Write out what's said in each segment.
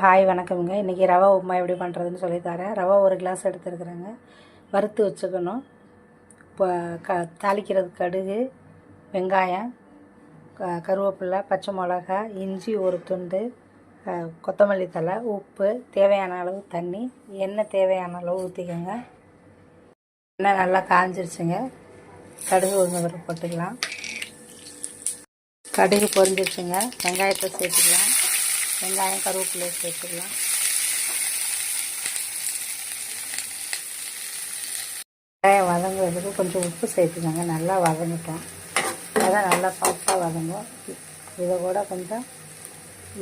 Hi வணக்கம்ங்க. இன்றைக்கி ரவா உப்புமா எப்படி பண்ணுறதுன்னு சொல்லித்தரேன். ரவா ஒரு கிளாஸ் எடுத்துருக்குறேங்க. வறுத்து வச்சுக்கணும். இப்போ தாளிக்கிறதுக்கு கடுகு, வெங்காயம், கருவேப்பிலை, பச்சை மிளகா, இஞ்சி ஒரு துண்டு, கொத்தமல்லி தழை, உப்பு, தேவையான அளவு தண்ணி, எண்ணெய் தேவையான அளவு ஊற்றிக்கோங்க. எண்ணெய் நல்லா காஞ்சிருச்சுங்க. கடுகு உளுந்தம்பருப்பு போட்டுக்கலாம். கடுகு பொரிஞ்சிருச்சுங்க. வெங்காயத்தை சேர்த்துக்கலாம். வெங்காயம் கருவேப்பிலையை சேர்த்துக்கலாம். வெங்காயம் வதங்குறதுக்கு கொஞ்சம் உப்பு சேர்த்துக்கோங்க. நல்லா வதங்கிட்டோம். அதான் நல்லா சாஃப்டாக வதங்கும். இதை கூட கொஞ்சம்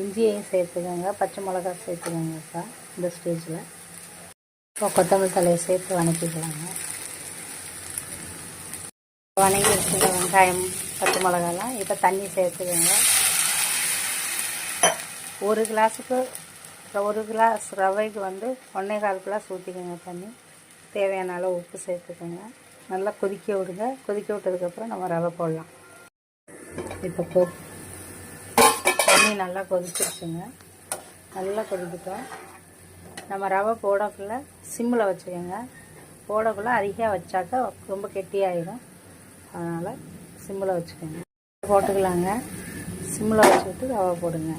இஞ்சியையும் சேர்த்துக்கோங்க. பச்சை மிளகா சேர்த்துக்கோங்க. இப்போ இந்த ஸ்டேஜில் இப்போ கொத்தமல்லி தலையை சேர்த்து வதக்கிக்கலாங்க. வதங்கி வச்சுக்க வெங்காயம் பச்சை மிளகாலாம். இப்போ தண்ணி சேர்த்துக்கோங்க. ஒரு கிளாஸ் ரவைக்கு 1.25 கிளாஸ் ஊற்றிக்கோங்க தண்ணி. தேவையான அளவு உப்பு சேர்த்துக்கோங்க. நல்லா கொதிக்க விடுங்க. கொதிக்க விட்டதுக்கப்புறம் நம்ம ரவை போடலாம். இப்போ தண்ணி நல்லா கொதிச்சிருச்சுங்க. நல்லா கொதிக்கிட்டோம். நம்ம ரவை போடக்குள்ளே சிம்மில் வச்சுக்கோங்க. போடக்குள்ளே அதிகம் வச்சாக்கா ரொம்ப கெட்டியாயிடும். அதனால் சிம்மில் வச்சுக்கோங்க. போட்டுக்கலாங்க. சிம்மில் வச்சுக்கிட்டு ரவை போடுங்க.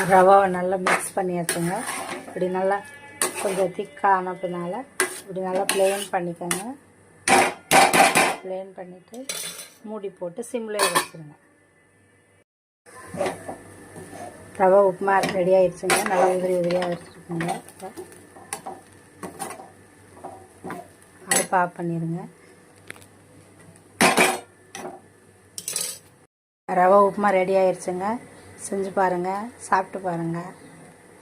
ரவாவை நல்லா மிக்ஸ் பண்ணியாச்சுங்க. இப்படி நல்லா கொஞ்சம் திக்கான பின்னால் இப்படி நல்லா ப்ளெயின் பண்ணிக்கோங்க. ப்ளெயின் பண்ணிவிட்டு மூடி போட்டு சிம்லேயே வச்சுருங்க. ரவா உப்புமா ரெடி ஆகிடுச்சுங்க. நல்லா உதிரியாக வச்சுருக்கோங்க. அடுப்பை ஆஃப் பண்ணிடுங்க. ரவா உப்புமா ரெடி ஆயிடுச்சுங்க. செஞ்சு பாருங்கள், சாப்பிட்டு பாருங்கள்.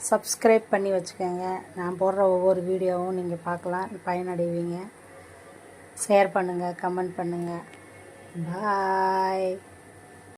சப்ஸ்கிரைப் பண்ணி வச்சுக்கோங்க. நான் போடுற ஒவ்வொரு வீடியோவும் நீங்கள் பார்க்கலாம், பயனடைவீங்க. ஷேர் பண்ணுங்கள், கமெண்ட் பண்ணுங்கள். பாய்.